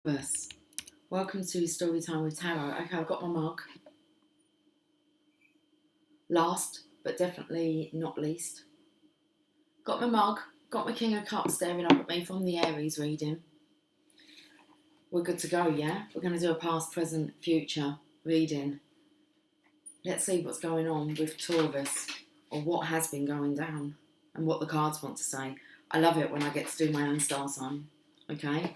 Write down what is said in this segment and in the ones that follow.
Taurus. Welcome to Storytime with Tarot. Okay, I've got my mug. Last, but definitely not least. Got my mug, got my King of Cups staring up at me from the Aries reading. We're good to go, yeah? We're going to do a past, present, future reading. Let's see what's going on with Taurus, or what has been going down, and what the cards want to say. I love it when I get to do my own star sign, okay?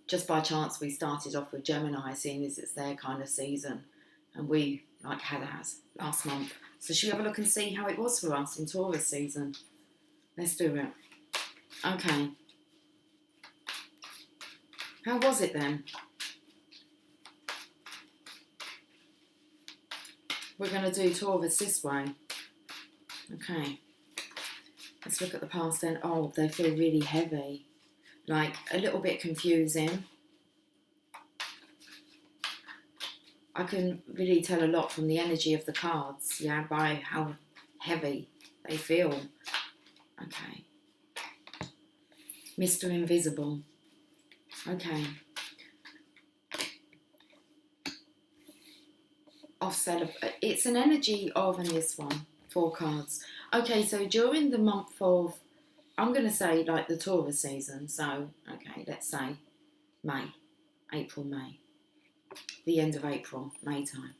Just by chance, we started off with Gemini, seeing as it's their kind of season, and we, like Heather has, last month. So should we have a look and see how it was for us in Taurus season? Let's do it. Okay. How was it then? We're going to do Taurus this way. Okay. Let's look at the past then. Oh, they feel really heavy. Like, a little bit confusing. I can really tell a lot from the energy of the cards, yeah, by how heavy they feel. Okay. Mr. Invisible. Okay. It's an energy of, and this one, 4 cards. Okay, so during the month of, I'm going to say like the Taurus season, so, okay, let's say May, April, May. The end of April, May time.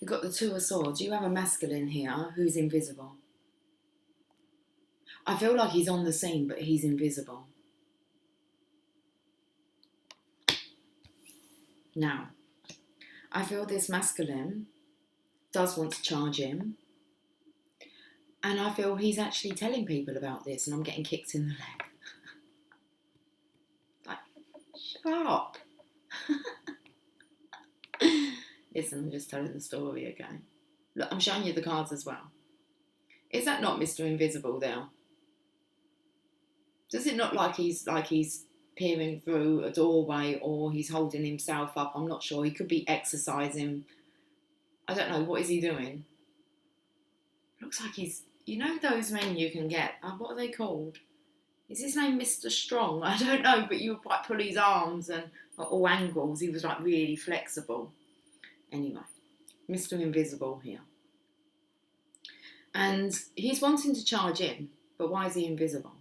You've got the 2 of Swords. You have a masculine here who's invisible. I feel like he's on the scene, but he's invisible. Now, I feel this masculine does want to charge him. And I feel he's actually telling people about this, and I'm getting kicked in the leg. Like, shut up. Listen, I'm just telling the story, okay? Look, I'm showing you the cards as well. Is that not Mr. Invisible there? Does it not like he's peering through a doorway, or he's holding himself up? I'm not sure. He could be exercising. I don't know. What is he doing? Looks like he's... You know those men you can get? What are they called? Is his name Mr. Strong? I don't know, but you would like pull his arms and at all angles. He was like really flexible. Anyway, Mr. Invisible here. And he's wanting to charge in, but why is he invisible?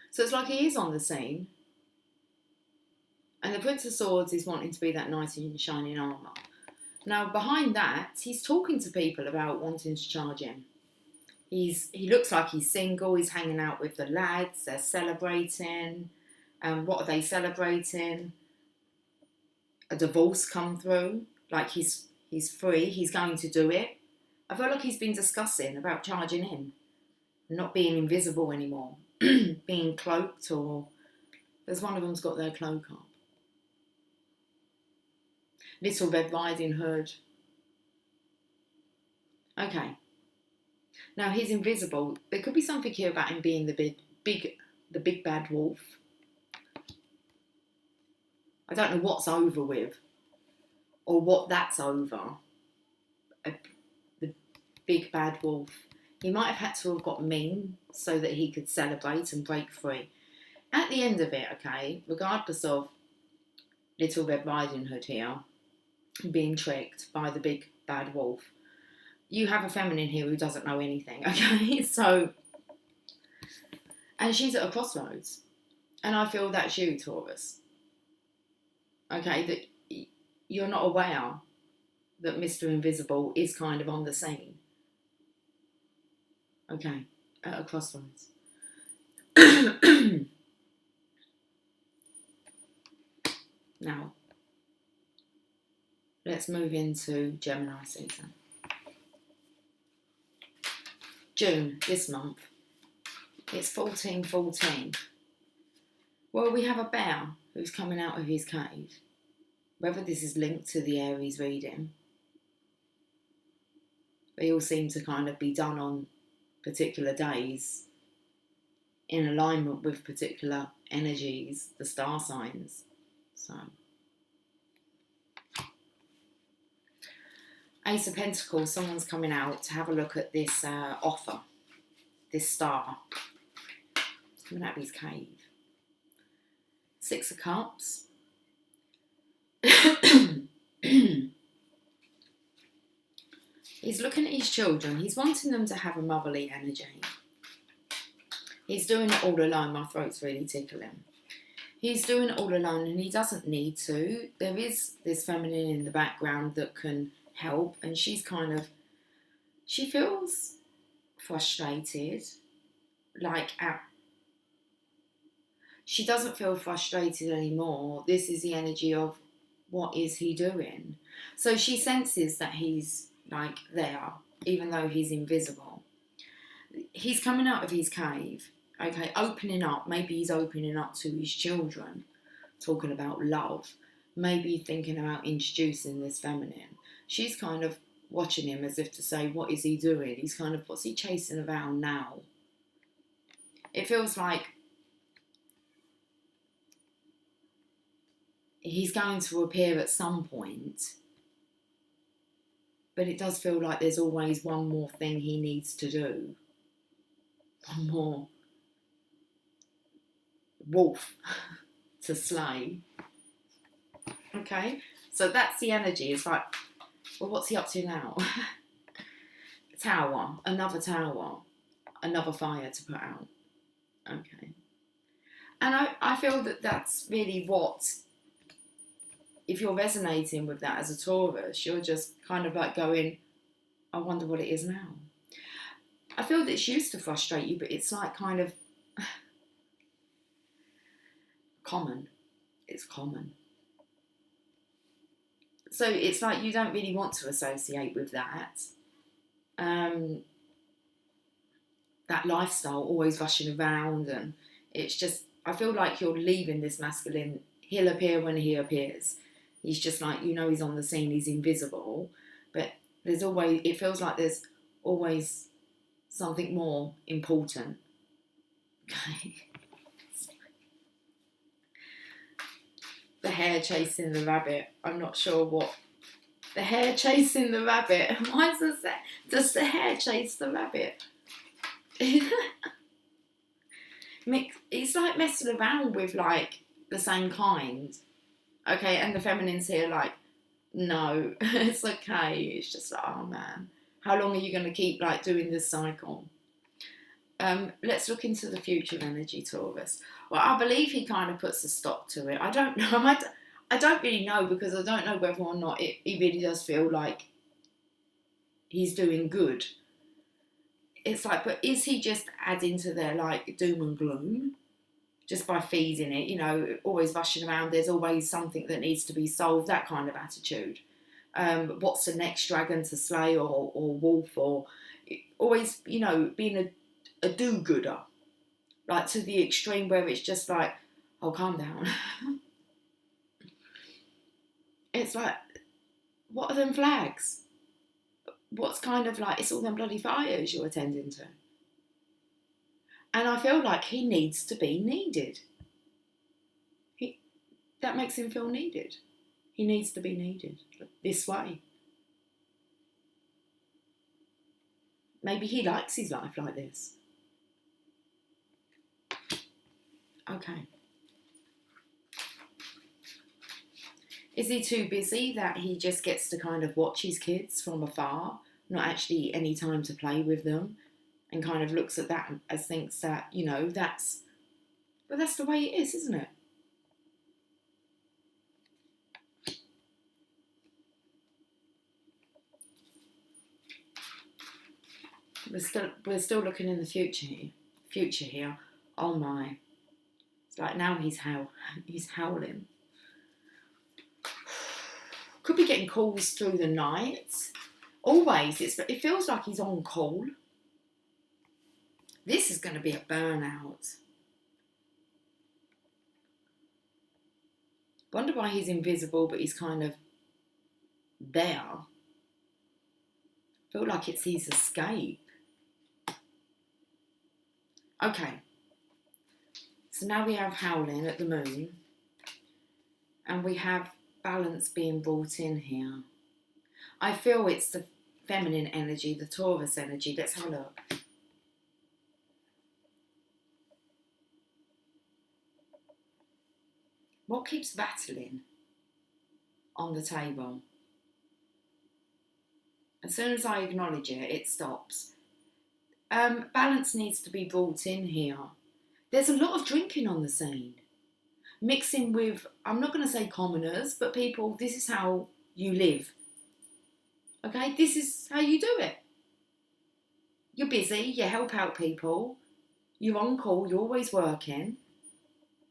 So it's like he is on the scene. And the Prince of Swords is wanting to be that knight in shining armour. Now, behind that, he's talking to people about wanting to charge in. He looks like he's single. He's hanging out with the lads. They're celebrating. What are they celebrating? A divorce come through. Like he's free. He's going to do it. I feel like he's been discussing about charging in, not being invisible anymore, being cloaked, or there's one of them's got their cloak up. Little Red Riding Hood. Okay. Now he's invisible. There could be something here about him being the big bad wolf. I don't know what's over with, or what that's over. The big bad wolf. He might have had to have got mean so that he could celebrate and break free. At the end of it, okay, regardless of Little Red Riding Hood here being tricked by the big bad wolf, you have a feminine here who doesn't know anything, okay? So, and she's at a crossroads. And I feel that's you, Taurus. Okay, that you're not aware that Mr. Invisible is kind of on the scene. Okay, at a crossroads. Now, let's move into Gemini season. June, this month, it's 14/14. Well, we have a bear who's coming out of his cave. Whether this is linked to the Aries reading, they all seem to kind of be done on particular days in alignment with particular energies, the star signs. So, Ace of Pentacles, someone's coming out to have a look at this offer, this star. It's coming out of his cave. 6 of Cups. He's looking at his children. He's wanting them to have a motherly energy. He's doing it all alone. My throat's really tickling. He's doing it all alone and he doesn't need to. There is this feminine in the background that can help, and she's kind of, she feels frustrated. She doesn't feel frustrated anymore. This is the energy of, what is he doing? So she senses that he's like there, even though he's invisible. He's coming out of his cave, okay, opening up. Maybe he's opening up to his children, talking about love, maybe thinking about introducing this feminine. She's kind of watching him as if to say, what is he doing? He's kind of, what's he chasing around now? It feels like he's going to appear at some point, but it does feel like there's always one more thing he needs to do. One more wolf to slay. Okay, so that's the energy. It's like, well, what's he up to now? Tower, another fire to put out. Okay, and I feel that that's really what, if you're resonating with that as a Taurus, you're just kind of like going, I wonder what it is now. I feel that it's used to frustrate you, but it's like kind of common. It's common. So it's like you don't really want to associate with that. That lifestyle, always rushing around, and it's just, I feel like you're leaving this masculine. He'll appear when he appears. He's just like, he's on the scene, he's invisible, but there's always, it feels like there's always something more important. Okay. The hare chasing the rabbit. I'm not sure what. The hare chasing the rabbit. Why does the hare chase the rabbit? He's like messing around with like the same kind. Okay, and the feminine's here like, no, it's okay. It's just like, oh man, how long are you going to keep like doing this cycle? Let's look into the future energy, Taurus. Well, I believe he kind of puts a stop to it. I don't know. I don't really know, because I don't know whether or not he really does feel like he's doing good. It's like, but is he just adding to their like doom and gloom just by feeding it? Always rushing around. There's always something that needs to be solved. That kind of attitude. What's the next dragon to slay or wolf, or always being a do-gooder, like to the extreme where it's just like, oh, calm down. It's like, what are them flags? What's kind of like, it's all them bloody fires you're attending to. And I feel like he needs to be needed. That makes him feel needed. He needs to be needed this way. Maybe he likes his life like this. Okay. Is he too busy that he just gets to kind of watch his kids from afar, not actually any time to play with them, and kind of looks at that as thinks that, that's the way it is, isn't it? We're still looking in the future here. Oh my. It's like now he's howling. Could be getting calls through the night. Always, it feels like he's on call. This is going to be a burnout. Wonder why he's invisible, but he's kind of there. Feel like it's his escape. Okay. So now we have howling at the moon. And we have balance being brought in here. I feel it's the feminine energy, the Taurus energy. Let's have a look. What keeps battling? on the table. As soon as I acknowledge it, it stops. Balance needs to be brought in here. There's a lot of drinking on the scene. Mixing with, I'm not going to say commoners, but people, this is how you live. Okay, this is how you do it. You're busy, you help out people, you're on call, you're always working.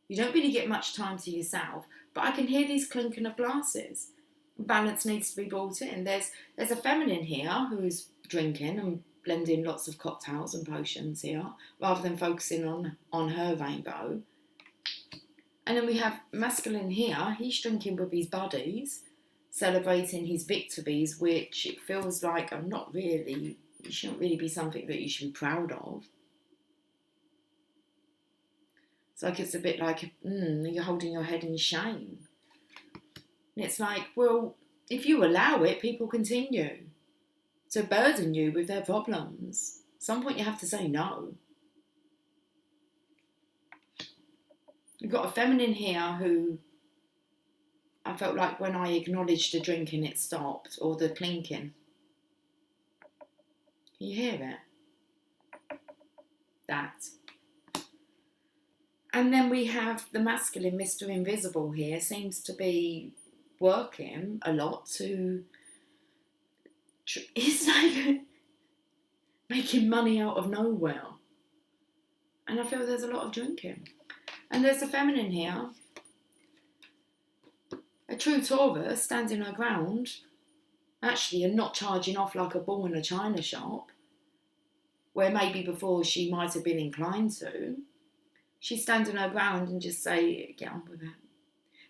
You don't really get much time to yourself, but I can hear these clinking of glasses. Balance needs to be brought in. There's a feminine here who's drinking and blending lots of cocktails and potions here, rather than focusing on her rainbow. And then we have masculine here, he's drinking with his buddies, celebrating his victories, which it feels like it shouldn't really be something that you should be proud of. It's a bit like, you're holding your head in shame. And it's like, well, if you allow it, people continue to burden you with their problems. At some point you have to say no. You've got a feminine here who I felt like when I acknowledged the drinking, it stopped, or the clinking. Can you hear it? That. And then we have the masculine, Mr. Invisible here, seems to be working a lot to... It's like making money out of nowhere. And I feel there's a lot of drinking. And there's a feminine here. A true Taurus standing her ground, actually, and not charging off like a bull in a china shop, where maybe before she might have been inclined to. She's standing her ground and just say, get on with it.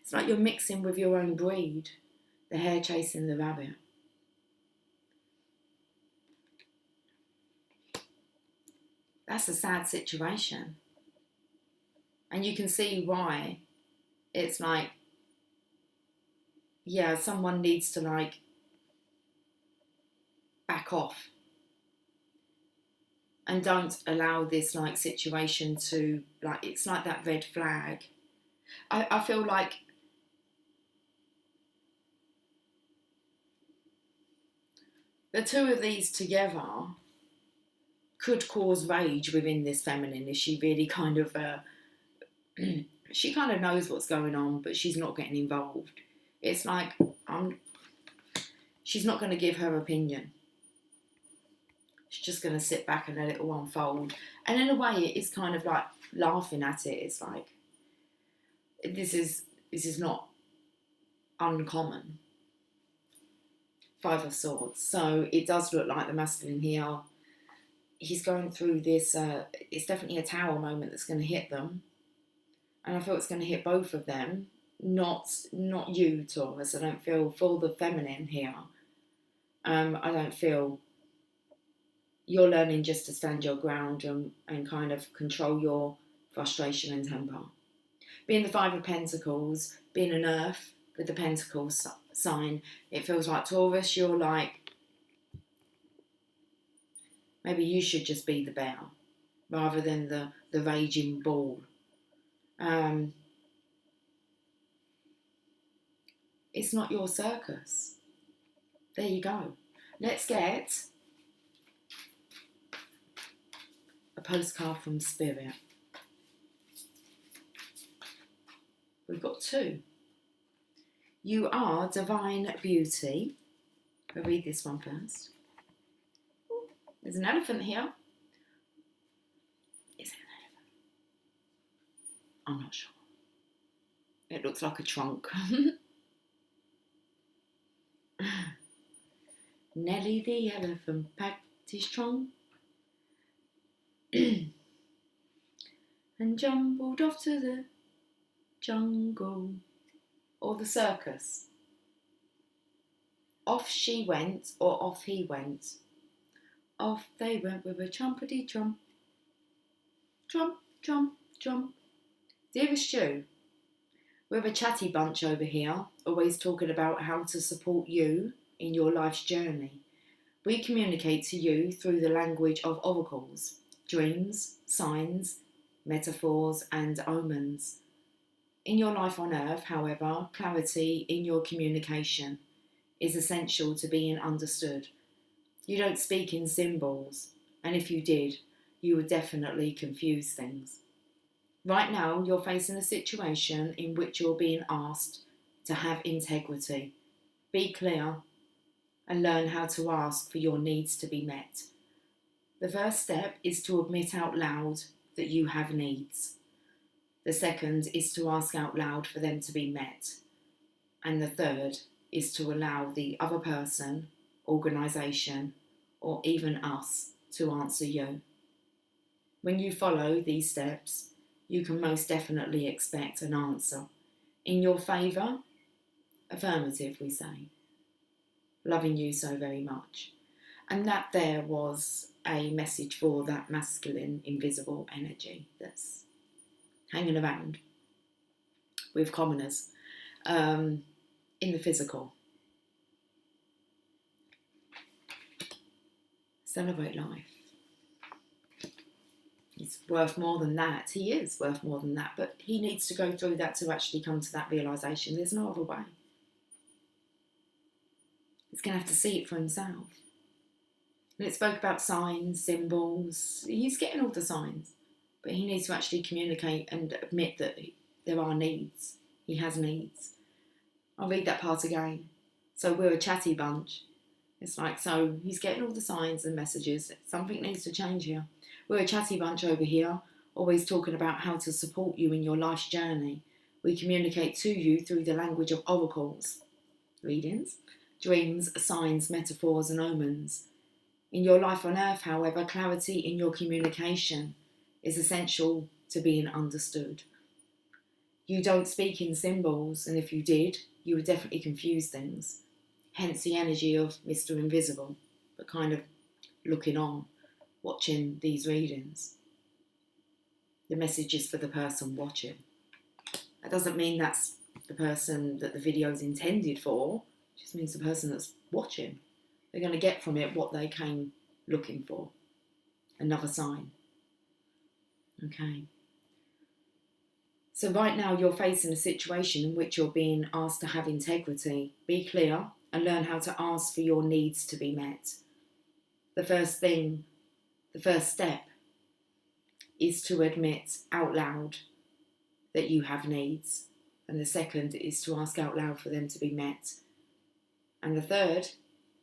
It's like you're mixing with your own breed, the hare chasing the rabbit. That's a sad situation. And you can see why it's like, yeah, someone needs to like back off. And don't allow this like situation to like, it's like that red flag. I feel like the two of these together could cause rage within this feminine if she really kind of, she kind of knows what's going on, but she's not getting involved. It's like, she's not going to give her opinion. She's just going to sit back and let it all unfold. And in a way, it is kind of like laughing at it. It's like, this is not uncommon. Five of Swords. So it does look like the masculine here, he's going through this, it's definitely a tower moment that's going to hit them. And I feel it's going to hit both of them. Not you, Taurus. I don't feel for the feminine here. I don't feel you're learning just to stand your ground and kind of control your frustration and temper. Being the Five of Pentacles, being an Earth with the Pentacles sign, it feels like Taurus, you're like, maybe you should just be the bear rather than the raging bull. It's not your circus. There you go. Let's get a postcard from Spirit. We've got two. You are divine beauty. We'll read this one first. There's an elephant here. Is it an elephant? I'm not sure. It looks like a trunk. Nelly the elephant packed his trunk and jumbled off to the jungle, or the circus. Off she went, or off he went. Off they went with a trumpety trump. Trump, trump, trump. Dearest you, we have a chatty bunch over here, always talking about how to support you in your life's journey. We communicate to you through the language of oracles, dreams, signs, metaphors and omens. In your life on earth, however, clarity in your communication is essential to being understood. You don't speak in symbols, and if you did, you would definitely confuse things. Right now, you're facing a situation in which you're being asked to have integrity. Be clear and learn how to ask for your needs to be met. The first step is to admit out loud that you have needs. The second is to ask out loud for them to be met. And the third is to allow the other person, organisation, or even us to answer you. When you follow these steps, you can most definitely expect an answer. In your favour, affirmative, we say. Loving you so very much. And that there was a message for that masculine invisible energy that's hanging around with commoners in the physical. Celebrate life. He's worth more than that. He is worth more than that, but he needs to go through that to actually come to that realisation. There's no other way. He's going to have to see it for himself. And it spoke about signs, symbols. He's getting all the signs, but he needs to actually communicate and admit that there are needs. He has needs. I'll read that part again. So we're a chatty bunch. It's like, so he's getting all the signs and messages. Something needs to change here. We're a chatty bunch over here, always talking about how to support you in your life's journey. We communicate to you through the language of oracles, readings, dreams, signs, metaphors, and omens. In your life on earth, however, clarity in your communication is essential to being understood. You don't speak in symbols, and if you did, you would definitely confuse things. Hence the energy of Mr. Invisible, but kind of looking on, watching these readings. The message is for the person watching. That doesn't mean that's the person that the video is intended for. It just means the person that's watching. They're going to get from it what they came looking for. Another sign. Okay. So right now you're facing a situation in which you're being asked to have integrity. Be clear and learn how to ask for your needs to be met. The first step is to admit out loud that you have needs. And the second is to ask out loud for them to be met. And the third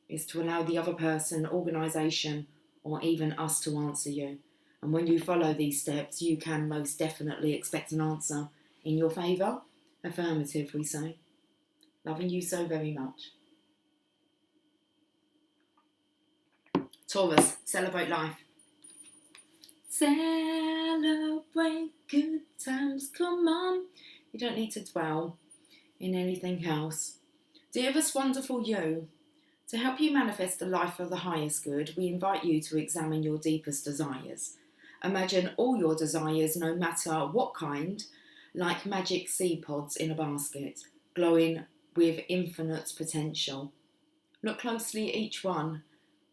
is to allow the other person, organisation, or even us to answer you. And when you follow these steps, you can most definitely expect an answer in your favour. Affirmative, we say. Loving you so very much. Taurus, celebrate life. Celebrate good times, come on. You don't need to dwell in anything else. Dearest wonderful you, to help you manifest a life of the highest good, we invite you to examine your deepest desires. Imagine all your desires, no matter what kind, like magic seed pods in a basket, glowing with infinite potential. Look closely at each one.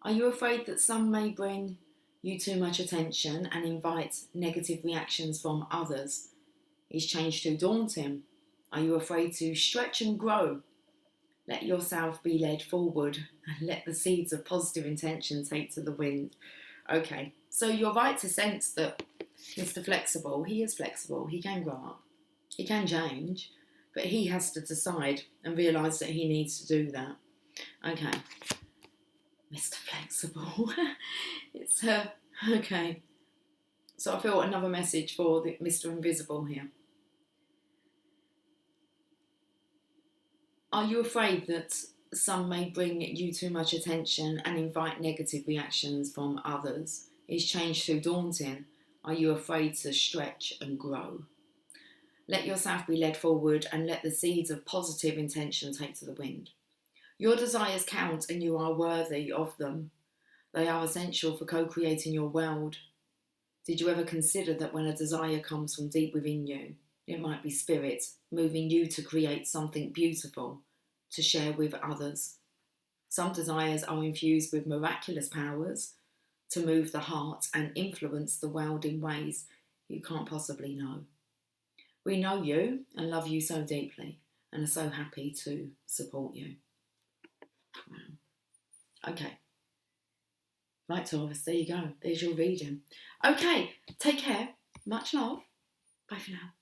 Are you afraid that some may bring you too much attention and invite negative reactions from others? Is change too daunting? Are you afraid to stretch and grow? Let yourself be led forward and let the seeds of positive intention take to the wind. Okay, so you're right to sense that Mr. Flexible, he is flexible, he can grow up, he can change, but he has to decide and realise that he needs to do that. Okay, Mr. Flexible, it's her, okay. So I feel another message for the Mr. Invisible here. Are you afraid that some may bring you too much attention and invite negative reactions from others? Is change too daunting? Are you afraid to stretch and grow? Let yourself be led forward and let the seeds of positive intention take to the wind. Your desires count and you are worthy of them. They are essential for co-creating your world. Did you ever consider that when a desire comes from deep within you, it might be spirit moving you to create something beautiful to share with others? Some desires are infused with miraculous powers to move the heart and influence the world in ways you can't possibly know. We know you and love you so deeply and are so happy to support you. Wow. Okay. Right, Taurus, there you go. There's your reading. Okay, take care. Much love. Bye for now.